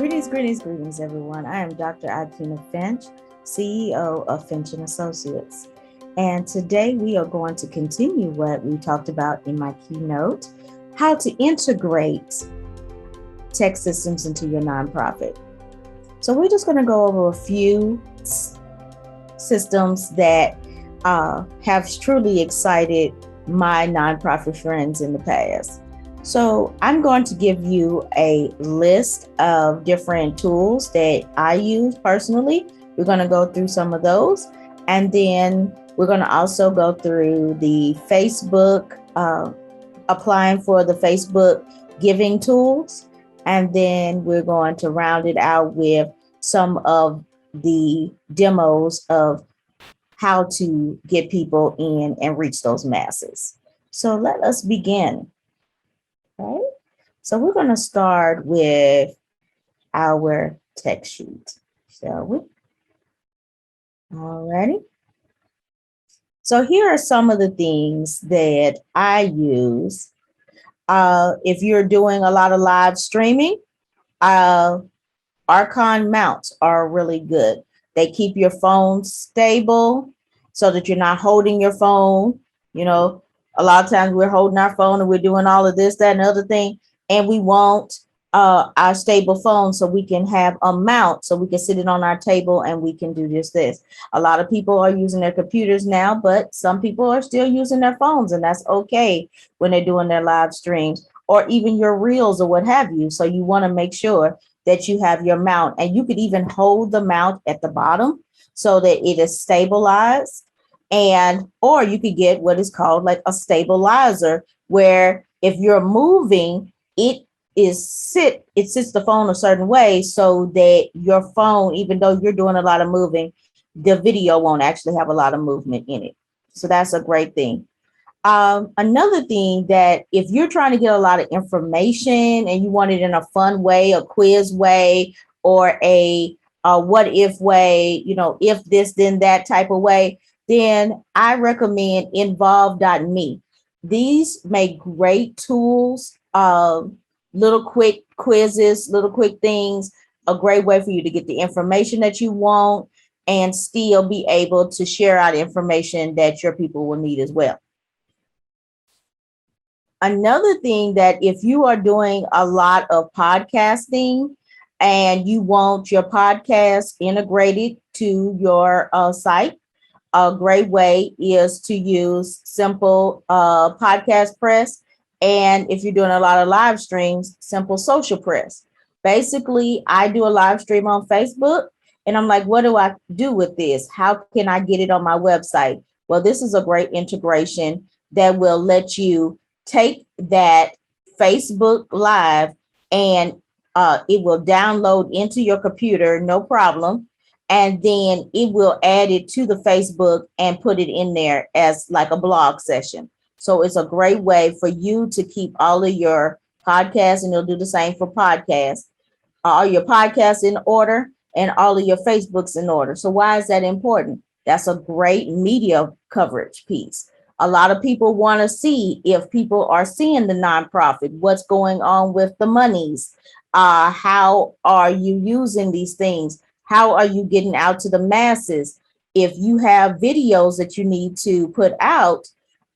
Greetings, everyone. I am Dr. Akina Finch, CEO of Finch and Associates. And today we are going to continue what we talked about in my keynote, how to integrate tech systems into your nonprofit. So we're just going to go over a few systems that have truly excited my nonprofit friends in the past. So I'm going to give you a list of different tools that I use personally. We're going to go through some of those. And then we're going to also go through the Facebook, applying for the Facebook giving tools. And then we're going to round it out with some of the demos of how to get people in and reach those masses. So let us begin. Okay, so we're going to start with our text sheet, shall we? Alrighty. So here are some of the things that I use. If you're doing a lot of live streaming, Archon mounts are really good. They keep your phone stable so that you're not holding your phone. You know, a lot of times we're holding our phone and we're doing all of this, that, and other thing, and we want our stable phone so we can have a mount so we can sit it on our table and we can do just this. A lot of people are using their computers now, but some people are still using their phones, and that's okay when they're doing their live streams or even your reels or what have you. So you want to make sure that you have your mount, and you could even hold the mount at the bottom so that it is stabilized. And or you could get what is called like a stabilizer, where if you're moving, it sits the phone a certain way so that your phone, even though you're doing a lot of moving, the video won't actually have a lot of movement in it. So that's a great thing. Another thing that if you're trying to get a lot of information and you want it in a fun way, a quiz way, or a what if way, if this, then that type of way, then I recommend involve.me. These make great tools, little quick quizzes, little quick things, a great way for you to get the information that you want and still be able to share out information that your people will need as well. Another thing that if you are doing a lot of podcasting and you want your podcast integrated to your site, a great way is to use Simple Podcast Press. And if you're doing a lot of live streams, Simple Social Press. Basically, I do a live stream on Facebook and I'm like, what do I do with this? How can I get it on my website? Well, this is a great integration that will let you take that Facebook Live and it will download into your computer, no problem. And then it will add it to the Facebook and put it in there as like a blog session. So it's a great way for you to keep all of your podcasts, and you'll do the same for podcasts, all your podcasts in order and all of your Facebooks in order. So why is that important? That's a great media coverage piece. A lot of people want to see if people are seeing the nonprofit, what's going on with the monies, how are you using these things? How are you getting out to the masses? If you have videos that you need to put out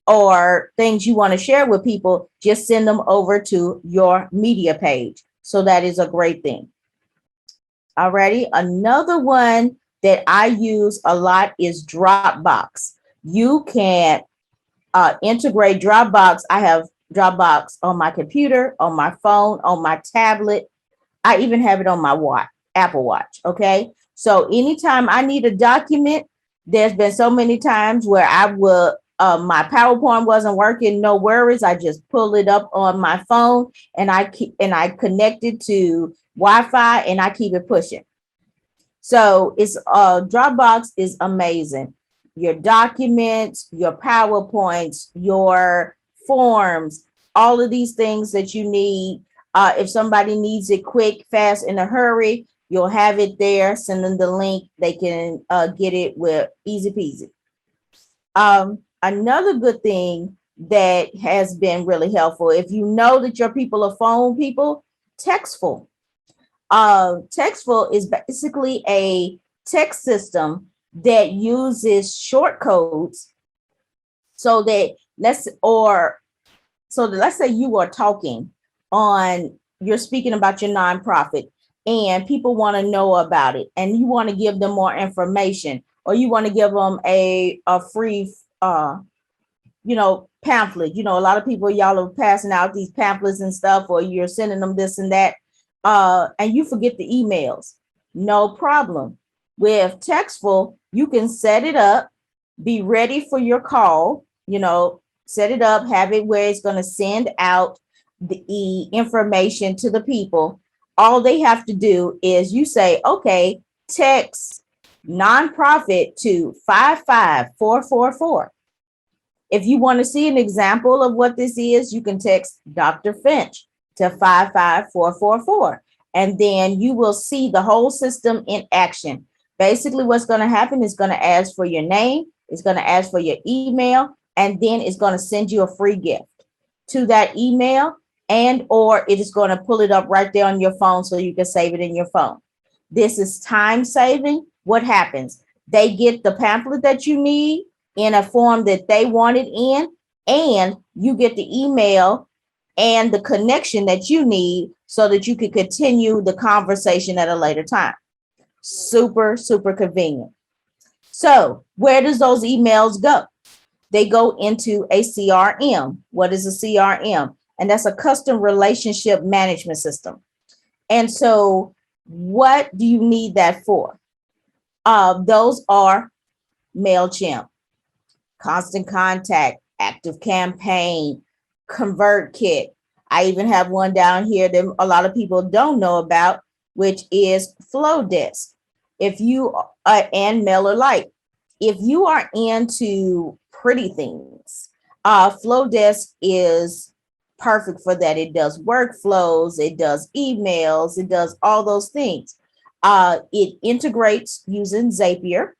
or things you want to share with people, just send them over to your media page. So that is a great thing. Alrighty, another one that I use a lot is Dropbox. You can integrate Dropbox. I have Dropbox on my computer, on my phone, on my tablet. I even have it on my Apple Watch. Okay. So anytime I need a document, there's been so many times where I will, my PowerPoint wasn't working. No worries. I just pull it up on my phone and I connect it to Wi-Fi and I keep it pushing. So it's Dropbox is amazing. Your documents, your PowerPoints, your forms, all of these things that you need. If somebody needs it quick, fast, in a hurry, you'll have it there. Send them the link. They can get it with easy peasy. Another good thing that has been really helpful, if you know that your people are phone people, Textful. Textful is basically a text system that uses short codes so that let's say you are talking on you're speaking about your nonprofit and people want to know about it and you want to give them more information or you want to give them a free pamphlet. A lot of people, y'all are passing out these pamphlets and stuff, or you're sending them this and that, and you forget the emails. No problem. With Textful, you can set it up, be ready for your call, set it up, have it where it's going to send out the information to the people. All they have to do is you say, okay, text nonprofit to 55444. If you want to see an example of what this is, you can text Dr. Finch to 55444. And then you will see the whole system in action. Basically, what's going to happen is going to ask for your name, it's going to ask for your email, and then it's going to send you a free gift to that email, and or it is going to pull it up right there on your phone so you can save it in your phone. This is time saving. What happens? They get the pamphlet that you need in a form that they want it in, and you get the email and the connection that you need so that you can continue the conversation at a later time. Super, super convenient. So where does those emails go? They go into a CRM. What is a CRM? And that's a custom relationship management system. And so what do you need that for? Those are MailChimp, Constant Contact, Active Campaign, ConvertKit. I even have one down here that a lot of people don't know about, which is Flowdesk. If you and MailerLite, if you are into pretty things, Flowdesk is perfect for that. It does workflows, it does emails, it does all those things. It integrates using Zapier,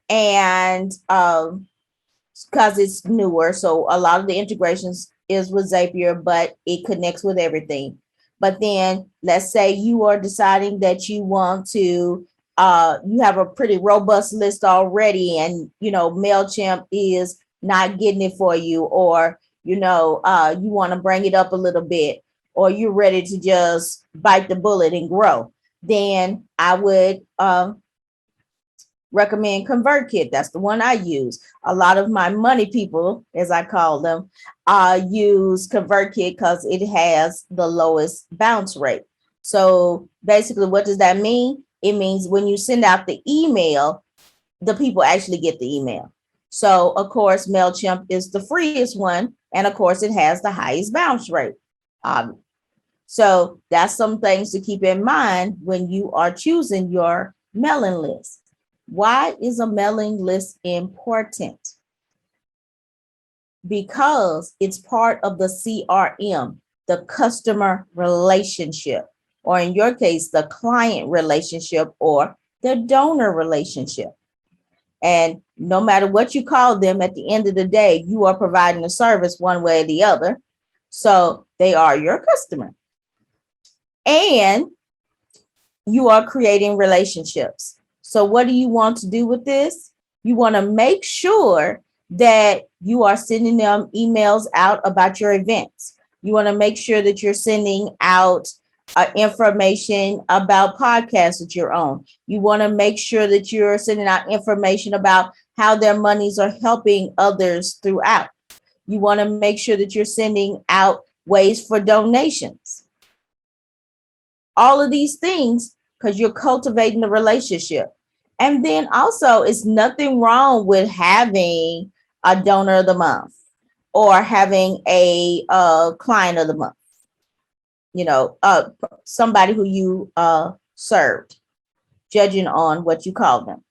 and because it's newer, so a lot of the integrations is with Zapier, but it connects with everything. But then let's say you are deciding that you want to you have a pretty robust list already, and MailChimp is not getting it for you, or you want to bring it up a little bit, or you're ready to just bite the bullet and grow, then I would recommend ConvertKit. That's the one I use. A lot of my money people, as I call them, use ConvertKit because it has the lowest bounce rate. So basically, what does that mean? It means when you send out the email, the people actually get the email. So of course, MailChimp is the freest one, and of course, it has the highest bounce rate. So that's some things to keep in mind when you are choosing your mailing list. Why is a mailing list important? Because it's part of the CRM, the customer relationship, or in your case, the client relationship or the donor relationship. And no matter what you call them, at the end of the day, you are providing a service one way or the other. So they are your customer. And you are creating relationships. So what do you want to do with this? You want to make sure that you are sending them emails out about your events. You want to make sure that you're sending out information about podcasts that you're on. You want to make sure that you're sending out information about how their monies are helping others throughout. You want to make sure that you're sending out ways for donations. All of these things, because you're cultivating the relationship. And then also, it's nothing wrong with having a donor of the month or having a client of the month, somebody who you served, judging on what you call them.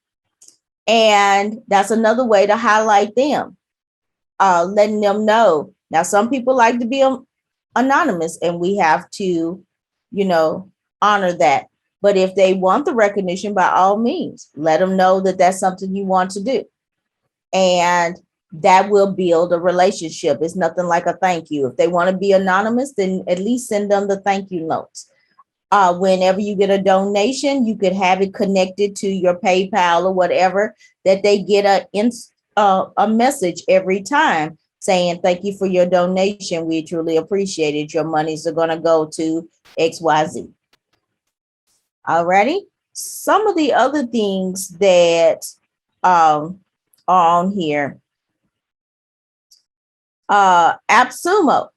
And that's another way to highlight them, letting them know. Now, some people like to be anonymous, and we have to, honor that. But if they want the recognition, by all means, let them know that that's something you want to do. And that will build a relationship. It's nothing like a thank you. If they want to be anonymous, then at least send them the thank you notes. Whenever you get a donation, you could have it connected to your PayPal or whatever, that they get a message every time saying, thank you for your donation. We truly appreciate it. Your monies are going to go to XYZ. Alrighty. Some of the other things that are on here. AppSumo.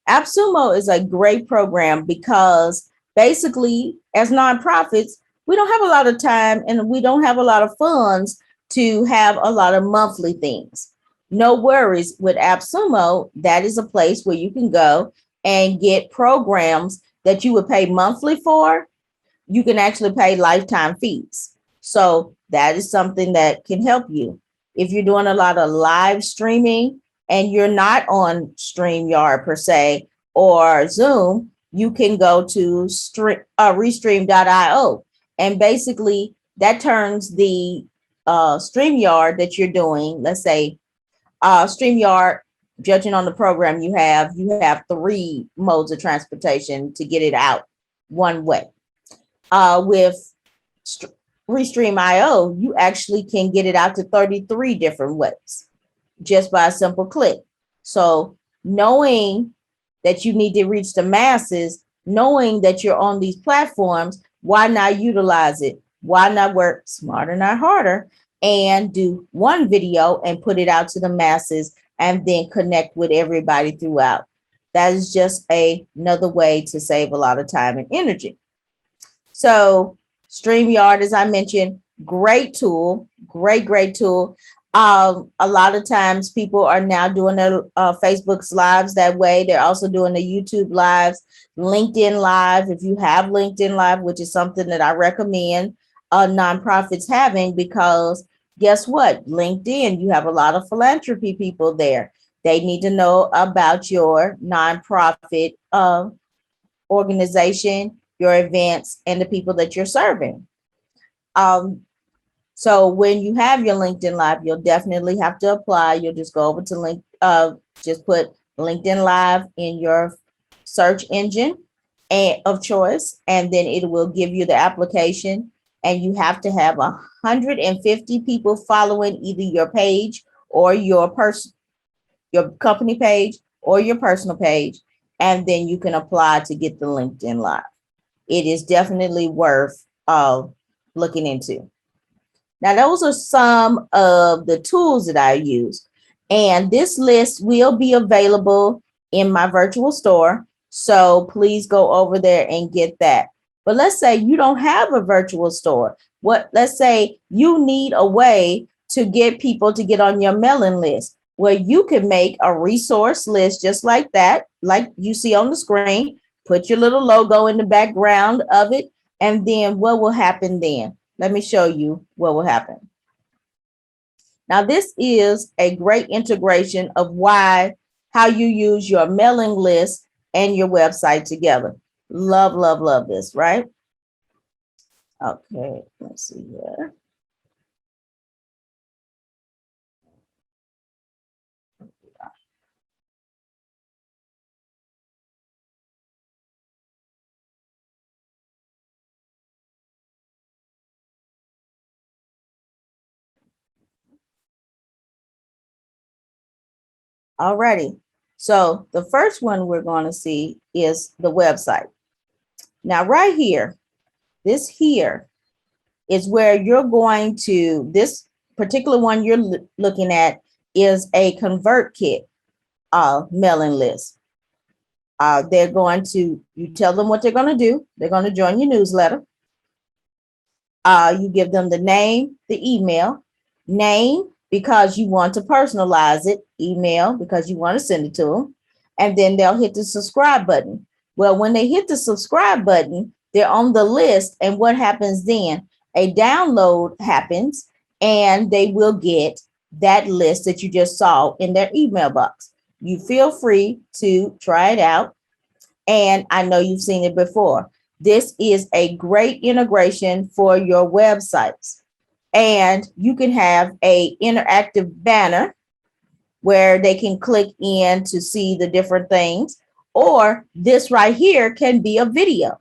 AppSumo is a great program because basically, as nonprofits, we don't have a lot of time and we don't have a lot of funds to have a lot of monthly things. No worries with AppSumo. That is a place where you can go and get programs that you would pay monthly for. You can actually pay lifetime fees. So that is something that can help you. If you're doing a lot of live streaming and you're not on StreamYard per se or Zoom, you can go to restream.io. And basically that turns the StreamYard that you're doing, let's say StreamYard, judging on the program you have three modes of transportation to get it out one way. With Restream.io, you actually can get it out to 33 different ways just by a simple click. So knowing that you need to reach the masses, knowing that you're on these platforms, why not utilize it? Why not work smarter, not harder, and do one video and put it out to the masses and then connect with everybody throughout? That is just another way to save a lot of time and energy. So StreamYard, as I mentioned, great tool, great tool. A lot of times people are now doing their Facebook's lives that way. They're also doing the YouTube lives, LinkedIn Live. If you have LinkedIn Live, which is something that I recommend nonprofits having, because guess what? LinkedIn, you have a lot of philanthropy people there. They need to know about your nonprofit organization, your events, and the people that you're serving. So when you have your LinkedIn Live, you'll definitely have to apply. You'll just go over to just put LinkedIn Live in your search engine of choice, and then it will give you the application. And you have to have 150 people following either your page or your company page or your personal page, and then you can apply to get the LinkedIn Live. It is definitely worth looking into. Now, those are some of the tools that I use. And this list will be available in my virtual store. So please go over there and get that. But let's say you don't have a virtual store. Let's say you need a way to get people to get on your mailing list, where you can make a resource list just like that, like you see on the screen. Put your little logo in the background of it. And then what will happen then? Let me show you what will happen. Now, this is a great integration of how you use your mailing list and your website together. Love this, right? Okay, let's see here. Alrighty. So the first one we're going to see is the website. Now, right here, this here is where you're going to, this particular one you're looking at is a ConvertKit mailing list. They're going to, you tell them what they're going to do. They're going to join your newsletter. You give them the name, the email, name because you want to personalize it, email because you want to send it to them, and then they'll hit the subscribe button. Well, when they hit the subscribe button, they're on the list. And what happens then? A download happens and they will get that list that you just saw in their email box. You feel free to try it out. And I know you've seen it before. This is a great integration for your websites. And you can have a interactive banner where they can click in to see the different things. Or this right here can be a video.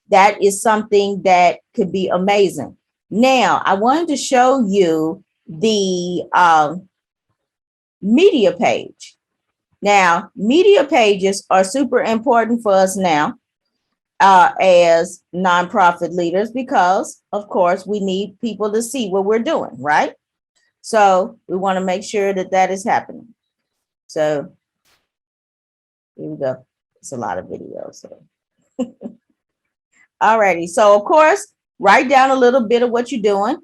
That is something that could be amazing. Now, I wanted to show you the media page. Now, media pages are super important for us now as nonprofit leaders because, of course, we need people to see what we're doing, right? So we want to make sure that that is happening. So here we go. It's a lot of videos. So. Alrighty. So, of course, write down a little bit of what you're doing.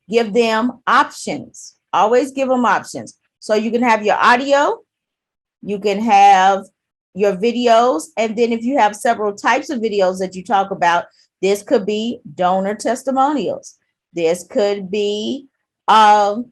Give them options. Always give them options. So you can have your audio, you can have your videos, and then if you have several types of videos that you talk about, this could be donor testimonials. This could be um,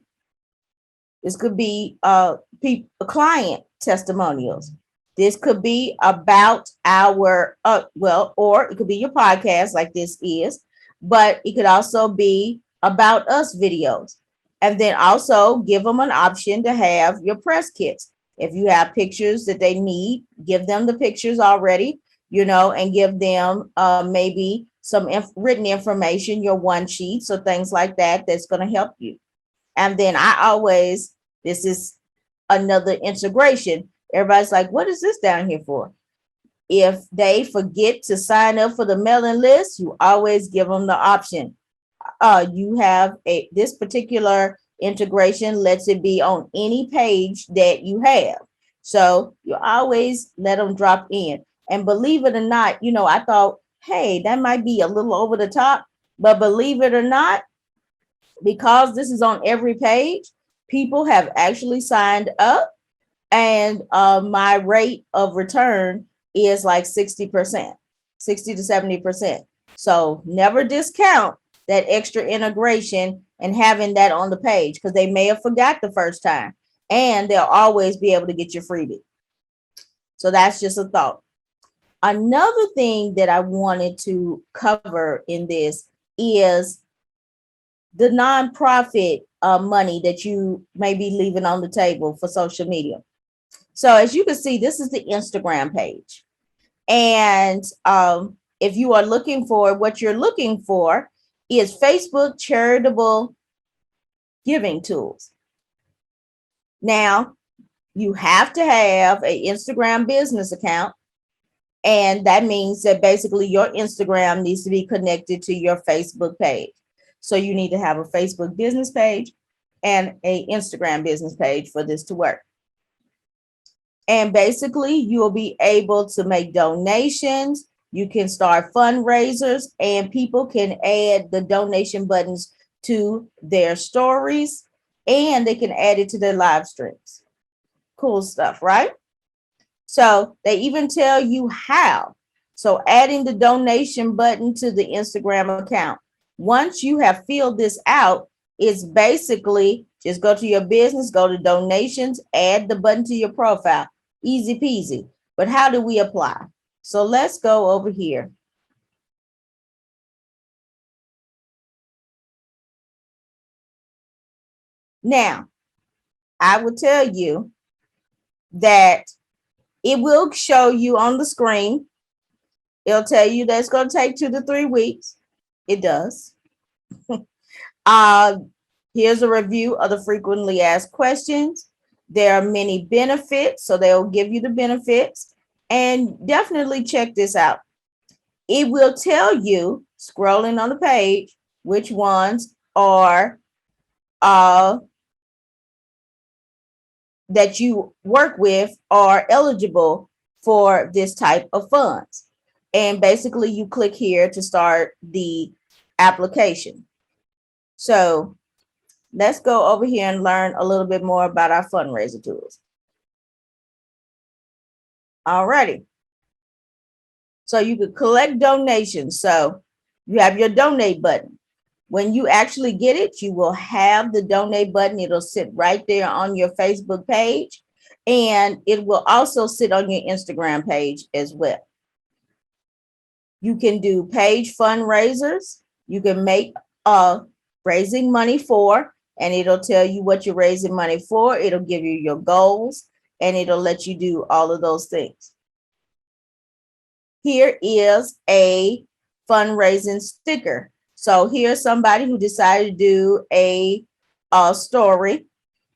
client testimonials. This could be about our or it could be your podcast like this is, but it could also be about us videos. And then also give them an option to have your press kits. If you have pictures that they need, give them the pictures already, and give them maybe some written information, your one sheet, so things like that, that's going to help you. And then this is another integration. Everybody's like, what is this down here for? If they forget to sign up for the mailing list, you always give them the option. You have this particular integration lets it be on any page that you have. So you always let them drop in. And believe it or not, I thought, hey, that might be a little over the top, but believe it or not, because this is on every page, people have actually signed up, and my rate of return is like 60%, 60 to 70%. So never discount that extra integration and having that on the page, because they may have forgot the first time, and they'll always be able to get your freebie. So that's just a thought. Another thing that I wanted to cover in this is the nonprofit money that you may be leaving on the table for social media. So as you can see, this is the Instagram page. And if you are looking for, what you're looking for is Facebook charitable giving tools. Now, you have to have an Instagram business account. And that means that basically your Instagram needs to be connected to your Facebook page. So you need to have a Facebook business page and an Instagram business page for this to work. And basically, you will be able to make donations. You can start fundraisers, and people can add the donation buttons to their stories, and they can add it to their live streams. Cool stuff, right? So they even tell you how. So adding the donation button to the Instagram account. Once you have filled this out, it's basically just go to your business, go to donations, add the button to your profile. Easy peasy. But how do we apply? So let's go over here. Now, I will tell you that it will show you on the screen. It'll tell you that it's going to take 2 to 3 weeks. It does. Here's a review of the frequently asked questions. There are many benefits, so they'll give you the benefits. And definitely check this out. It will tell you, scrolling on the page, which ones are that you work with are eligible for this type of funds. And basically, you click here to start the application. So let's go over here and learn a little bit more about our fundraiser tools. Alrighty. So you could collect donations. So you have your donate button. When you actually get it, you will have the donate button. It'll sit right there on your Facebook page, and it will also sit on your Instagram page as well. You can do page fundraisers. You can make raising money for, and it'll tell you what you're raising money for. It'll give you your goals, and it'll let you do all of those things. Here is a fundraising sticker. So here's somebody who decided to do a story,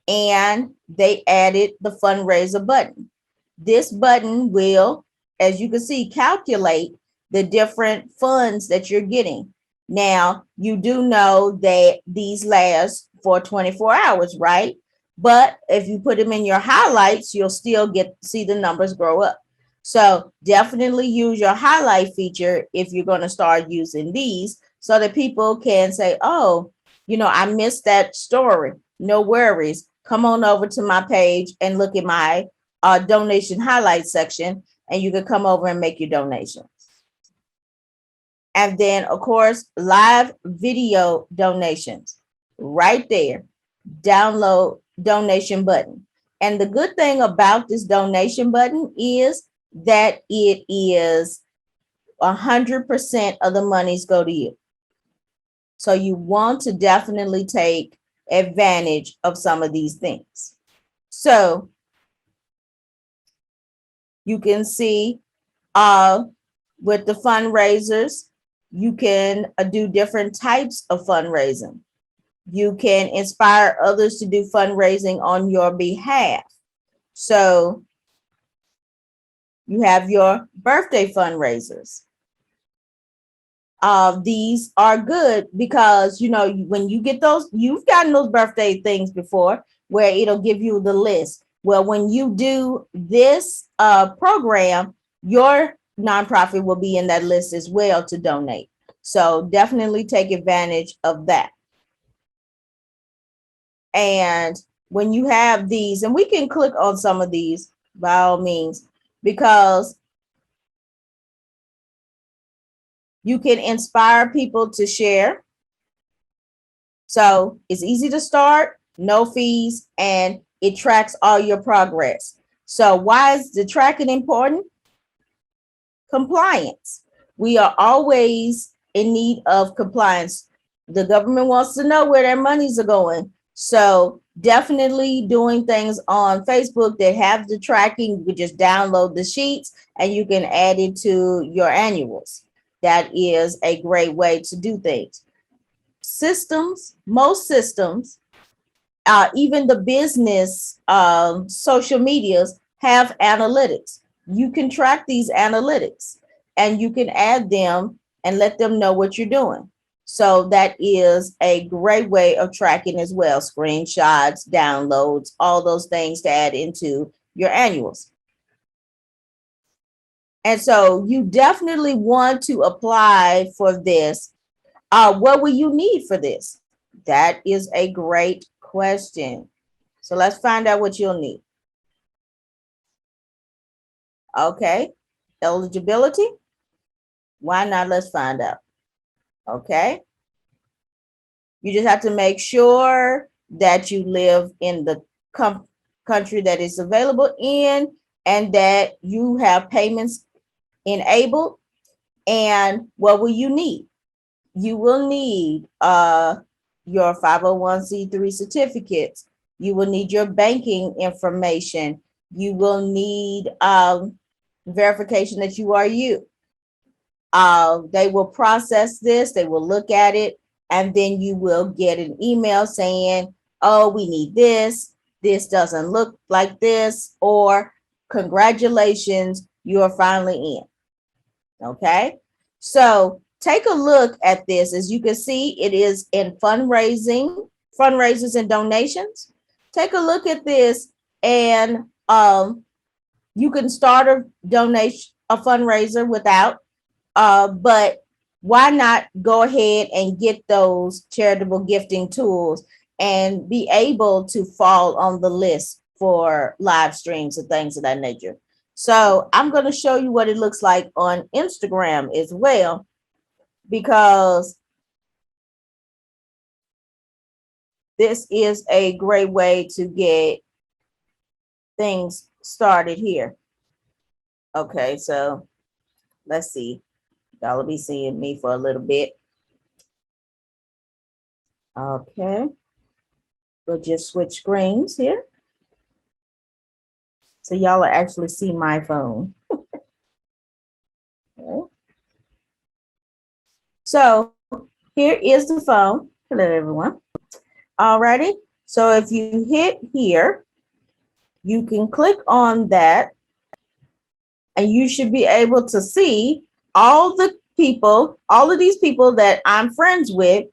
and they added the fundraiser button. This button will, as you can see, calculate the different funds that you're getting. Now, you do know that these last for 24 hours, right? But if you put them in your highlights, you'll still see the numbers grow up. So definitely use your highlight feature if you're going to start using these, so that people can say, oh, I missed that story. No worries. Come on over to my page and look at my donation highlight section, and you can come over and make your donation. And then, of course, live video donations right there. Download donation button. And the good thing about this donation button is that it is 100% of the monies go to you. So you want to definitely take advantage of some of these things. So you can see with the fundraisers, you can do different types of fundraising. You can inspire others to do fundraising on your behalf. So you have your birthday fundraisers. These are good because, when you get those, you've gotten those birthday things before where it'll give you the list. Well, when you do this program, your nonprofit will be in that list as well to donate. So definitely take advantage of that. And when you have these, and we can click on some of these by all means, because you can inspire people to share. So it's easy to start, no fees, and it tracks all your progress. So why is the tracking important? Compliance. We are always in need of compliance. The government wants to know where their monies are going. So definitely doing things on Facebook that have the tracking. You could just download the sheets and you can add it to your annuals. That is a great way to do things. Systems, most systems, even the business social medias have analytics. You can track these analytics and you can add them and let them know what you're doing. So that is a great way of tracking as well. Screenshots, downloads, all those things to add into your annuals. And so you definitely want to apply for this. What will you need for this? That is a great question. So let's find out what you'll need. Okay, eligibility. Why not? Let's find out. Okay. You just have to make sure that you live in the country that is available in, and that you have payments enabled. And what will you need? You will need your 501c3 certificates. You will need your banking information. You will need verification that you are you. They will process this, they will look at it, and then you will get an email saying, oh, we need this. This doesn't look like this, or congratulations, you are finally in. Okay, so take a look at this. As you can see, it is in fundraisers and donations. Take a look at this, and you can start a fundraiser without, but why not go ahead and get those charitable gifting tools and be able to fall on the list for live streams and things of that nature. So I'm going to show you what it looks like on Instagram as well, because this is a great way to get things started here. Okay, so let's see. Y'all will be seeing me for a little bit. Okay, we'll just switch screens here. So y'all will actually see my phone. Okay. So here is the phone. Hello, everyone. Alrighty. So if you hit here, you can click on that and you should be able to see all the people, all of these people that I'm friends with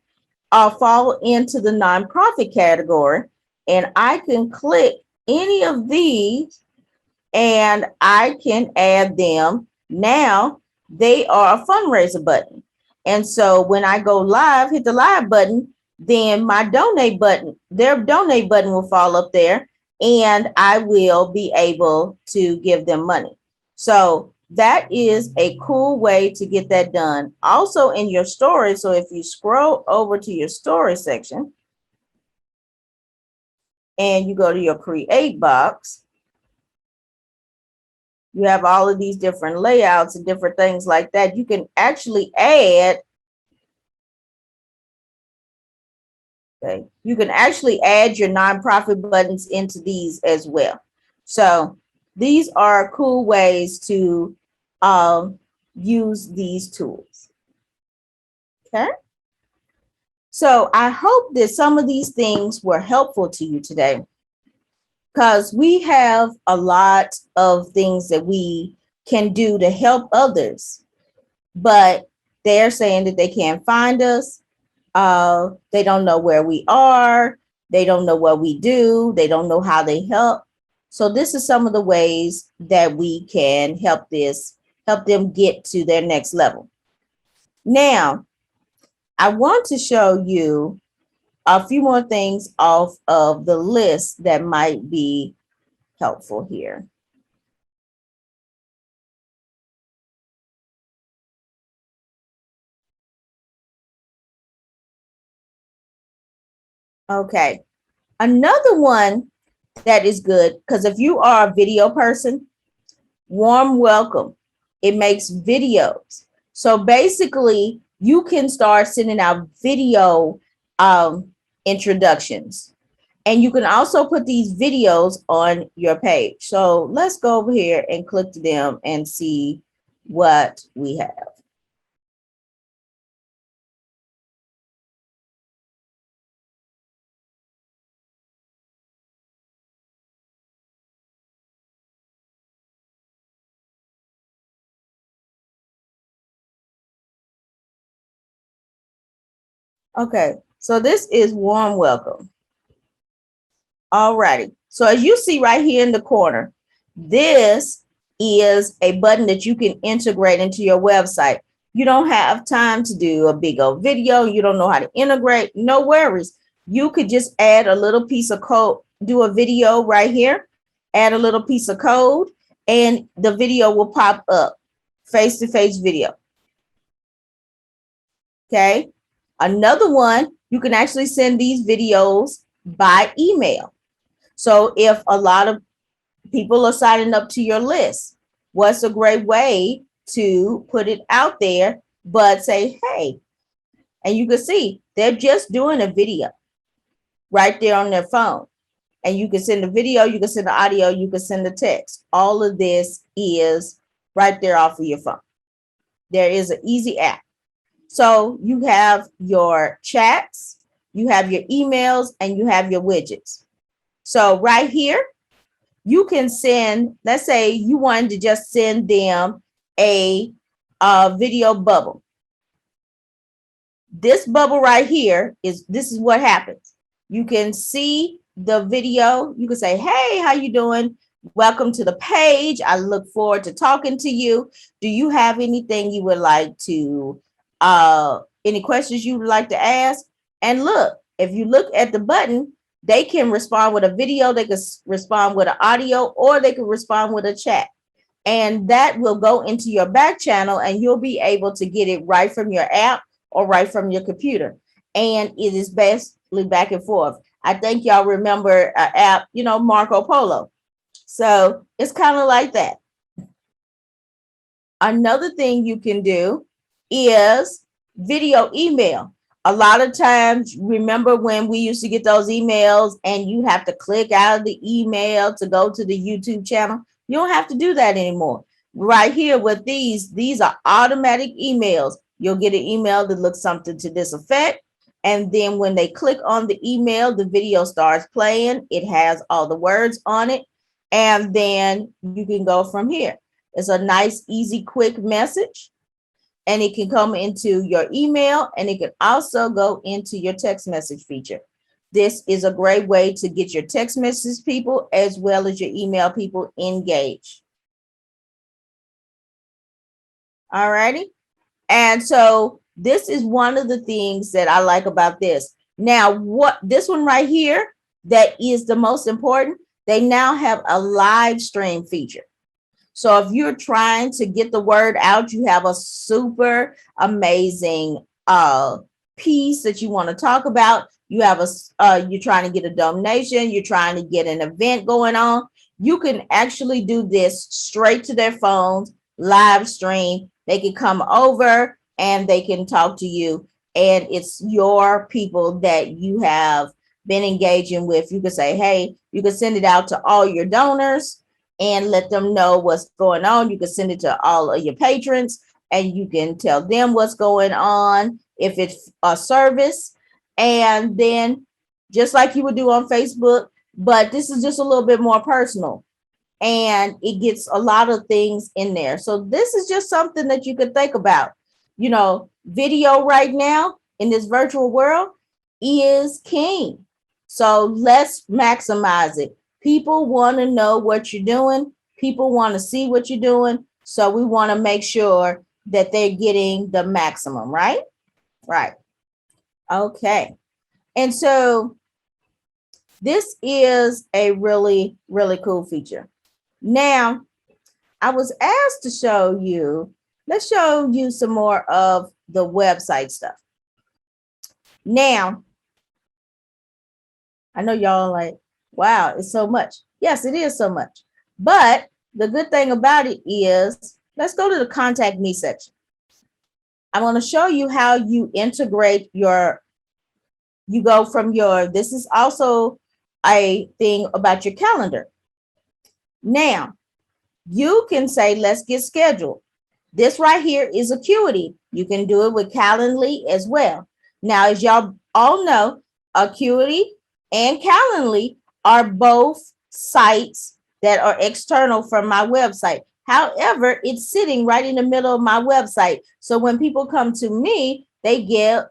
fall into the nonprofit category. And I can click any of these and I can add them. Now they are a fundraiser button. And so when I go live, hit the live button, then my donate button, their donate button will fall up there and I will be able to give them money. So that is a cool way to get that done. Also in your story. So if you scroll over to your story section and you go to your create box, you have all of these different layouts and different things like that. You can actually add, okay, you can actually add your nonprofit buttons into these as well. So these are cool ways to use these tools. Okay. So I hope that some of these things were helpful to you today, because we have a lot of things that we can do to help others, but they're saying that they can't find us. They don't know where we are. They don't know what we do. They don't know how they help. So this is some of the ways that we can help them get to their next level. Now, I want to show you a few more things off of the list that might be helpful here. Okay. Another one that is good, because if you are a video person, Warm Welcome, it makes videos. So basically, you can start sending out video introductions. And you can also put these videos on your page. So let's go over here and click to them and see what we have. Okay, so this is Warm Welcome. All righty. So as you see right here in the corner, this is a button that you can integrate into your website. You don't have time to do a big old video. You don't know how to integrate. No worries. You could just add a little piece of code, do a video right here, add a little piece of code, and the video will pop up, face-to-face video. Okay. Another one, you can actually send these videos by email. So if a lot of people are signing up to your list, what's a great way to put it out there, but say, hey, and you can see they're just doing a video right there on their phone. And you can send a video, you can send the audio, you can send the text. All of this is right there off of your phone. There is an easy app. So you have your chats, you have your emails, and you have your widgets. So right here, you can send, let's say you wanted to just send them a video bubble. This bubble right here this is what happens. You can see the video. You can say, hey, how you doing? Welcome to the page. I look forward to talking to you. Do you have anything you would like to, any questions you would like to ask? And look, if you look at the button, they can respond with a video, they can respond with an audio, or they can respond with a chat. And that will go into your back channel and you'll be able to get it right from your app or right from your computer. And it is basically back and forth. I think y'all remember an app, Marco Polo. So it's kind of like that. Another thing you can do is video email. A lot of times, remember when we used to get those emails and you have to click out of the email to go to the YouTube channel? You don't have to do that anymore. Right here with these are automatic emails. You'll get an email that looks something to this effect. And then when they click on the email, the video starts playing. It has all the words on it. And then you can go from here. It's a nice, easy, quick message. And it can come into your email, and it can also go into your text message feature. This is a great way to get your text message people as well as your email people engaged. All righty. And so this is one of the things that I like about this. Now, what this one right here, that is the most important, they now have a live stream feature. So if you're trying to get the word out, you have a super amazing piece that you want to talk about. You have you're trying to get a donation, you're trying to get an event going on. You can actually do this straight to their phones, live stream. They can come over and they can talk to you. And it's your people that you have been engaging with. You can say, hey, you can send it out to all your donors and let them know what's going on. You can send it to all of your patrons and you can tell them what's going on if it's a service. And then just like you would do on Facebook, but this is just a little bit more personal and it gets a lot of things in there. So this is just something that you could think about. You know, video right now in this virtual world is king. So let's maximize it. People want to know what you're doing. People want to see what you're doing. So we want to make sure that they're getting the maximum, right? Right. Okay. And so this is a really, really cool feature. Now, I was asked to show you, let's show you some more of the website stuff. Now, I know y'all like, wow, it's so much. Yes, it is so much. But the good thing about it is, let's go to the contact me section. I want to show you how you integrate you go from this is also a thing about your calendar. Now, you can say, let's get scheduled. This right here is Acuity. You can do it with Calendly as well. Now, as y'all all know, Acuity and Calendly are both sites that are external from my website. However, it's sitting right in the middle of my website. So when people come to me, they get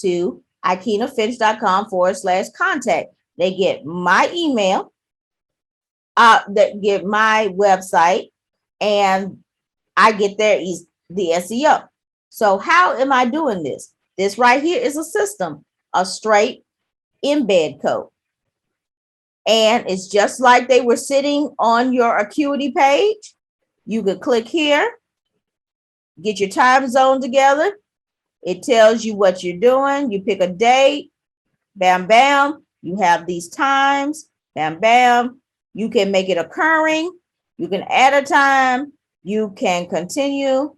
to ikennafinch.com/contact. They get my email, that get my website, and I get the SEO. So how am I doing this? This right here is a system, a straight embed code. And it's just like they were sitting on your Acuity page. You could click here, get your time zone together. It tells you what you're doing. You pick a date, bam, bam. You have these times, bam, bam. You can make it occurring. You can add a time. You can continue.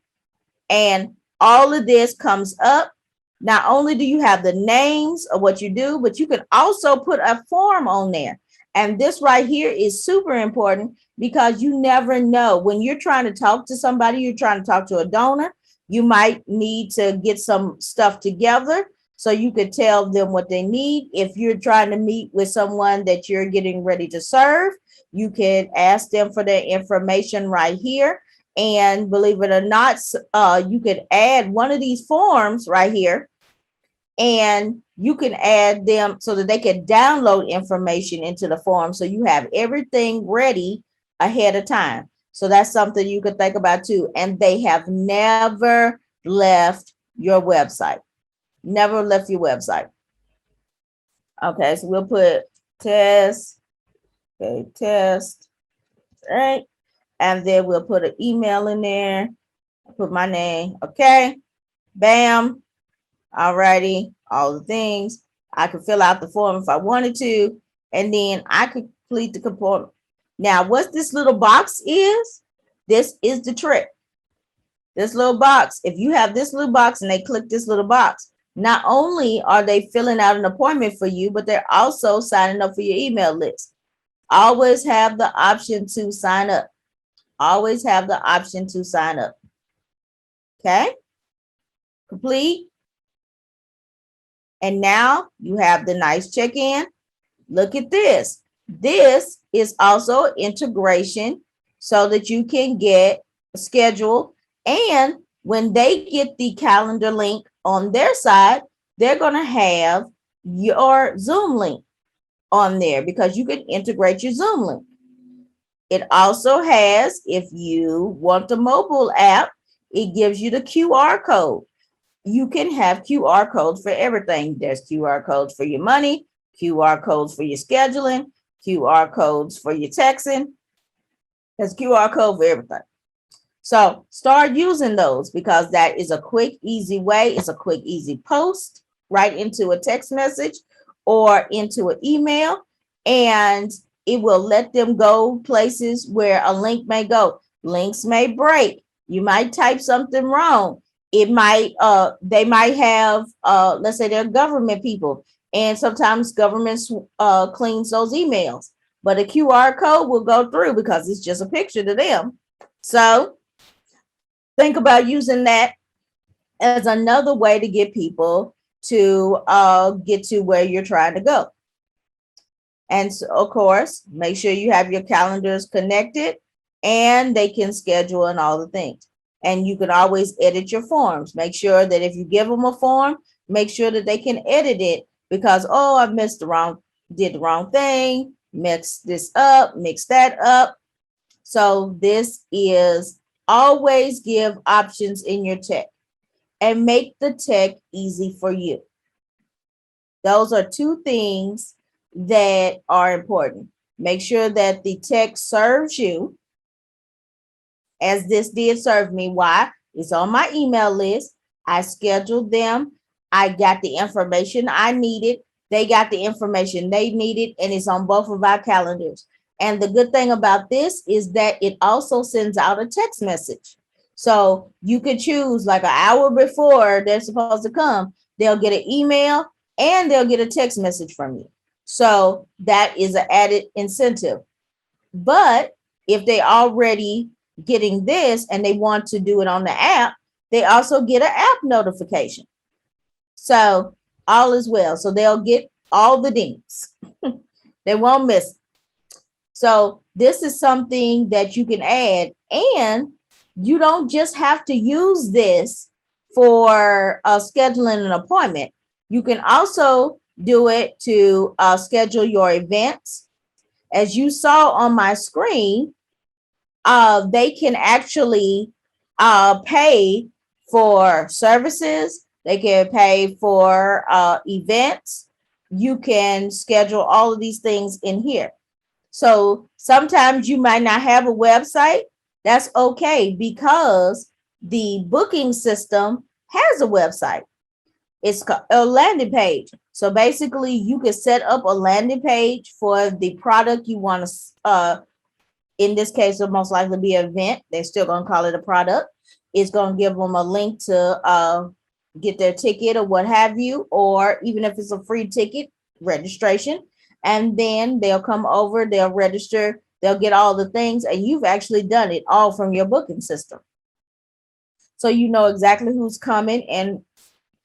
And all of this comes up. Not only do you have the names of what you do, but you can also put a form on there. And this right here is super important because you never know when you're trying to talk to somebody, you're trying to talk to a donor, you might need to get some stuff together so you could tell them what they need. If you're trying to meet with someone that you're getting ready to serve, you can ask them for their information right here. And believe it or not, you could add one of these forms right here, and you can add them so that they can download information into the form. So you have everything ready ahead of time. So that's something you could think about too. And they have never left your website. Never left your website. Okay, so we'll put test. Okay, test. All right. And then we'll put an email in there. Put my name. Okay. Bam. All righty. All the things. I could fill out the form if I wanted to. And then I could complete the component. Now, what this little box is, this is the trick. This little box, if you have this little box and they click this little box, not only are they filling out an appointment for you, but they're also signing up for your email list. Always have the option to sign up. Always have the option to sign up. Okay. Complete. And now you have the nice check-in. Look at this. This is also integration so that you can get scheduled. And when they get the calendar link on their side, they're going to have your Zoom link on there because you can integrate your Zoom link. It also has, if you want the mobile app, it gives you the QR code. You can have QR codes for everything. There's QR codes for your money, QR codes for your scheduling, QR codes for your texting. There's QR code for everything. So start using those because that is a quick, easy way. It's a quick, easy post right into a text message or into an email, and it will let them go places where a link may go. Links may break. You might type something wrong. It might, they might have, let's say they're government people, and sometimes governments cleans those emails, but a QR code will go through because it's just a picture to them. So think about using that as another way to get people to get to where you're trying to go. And so, of course, make sure you have your calendars connected and they can schedule and all the things. And you can always edit your forms. Make sure that if you give them a form, make sure that they can edit it because, oh, I did the wrong thing, mixed this up, mix that up. So this is always give options in your tech and make the tech easy for you. Those are two things that are important. Make sure that the tech serves you as this did serve me. Why? It's on my email list. I scheduled them. I got the information I needed. They got the information they needed, and it's on both of our calendars. And the good thing about this is that it also sends out a text message. So you could choose like an hour before they're supposed to come, they'll get an email and they'll get a text message from you. So that is an added incentive. But if they already getting this and they want to do it on the app, they also get an app notification. So all is well. So they'll get all the dings. They won't miss it. So this is something that you can add, and you don't just have to use this for scheduling an appointment. You can also do it to schedule your events. As you saw on my screen, they can actually pay for services. They can pay for events. You can schedule all of these things in here. So sometimes you might not have a website. That's okay because the booking system has a website. It's a landing page. So basically you can set up a landing page for the product you want to, in this case, it'll most likely be an event. They're still going to call it a product. It's going to give them a link to get their ticket or what have you, or even if it's a free ticket registration. And then they'll come over, they'll register, they'll get all the things, and you've actually done it all from your booking system. So you know exactly who's coming and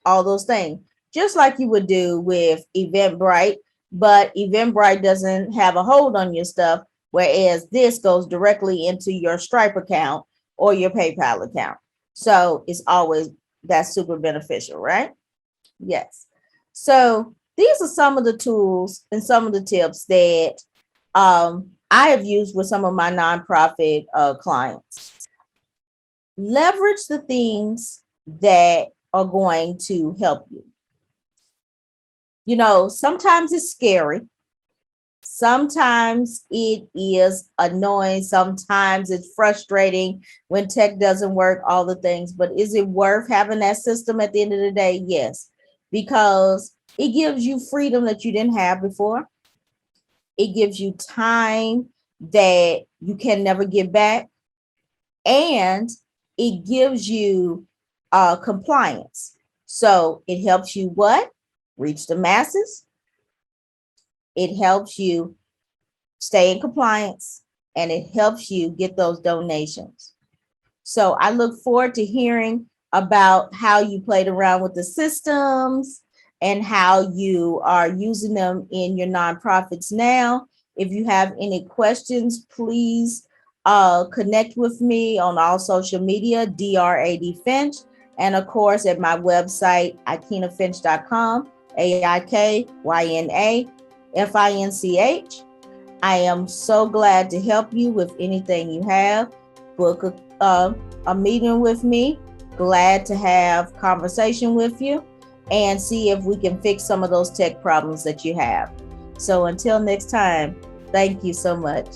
all those things, just like you would do with Eventbrite, but Eventbrite doesn't have a hold on your stuff, whereas this goes directly into your Stripe account or your PayPal account. So it's always, that's super beneficial, right? Yes. So these are some of the tools and some of the tips that I have used with some of my nonprofit clients. Leverage the things that are going to help you. You know, sometimes it's scary. Sometimes it is annoying. Sometimes it's frustrating when tech doesn't work, all the things. But is it worth having that system at the end of the day? Yes, because it gives you freedom that you didn't have before. It gives you time that you can never get back. And it gives you compliance. So it helps you what? Reach the masses. It helps you stay in compliance, and it helps you get those donations. So I look forward to hearing about how you played around with the systems and how you are using them in your nonprofits now. If you have any questions, please connect with me on all social media, DRAD Finch, and of course at my website, aikinafinch.com, AIKYNAFINCH. I am so glad to help you with anything you have. Book a meeting with me. Glad to have conversation with you and see if we can fix some of those tech problems that you have. So until next time, thank you so much.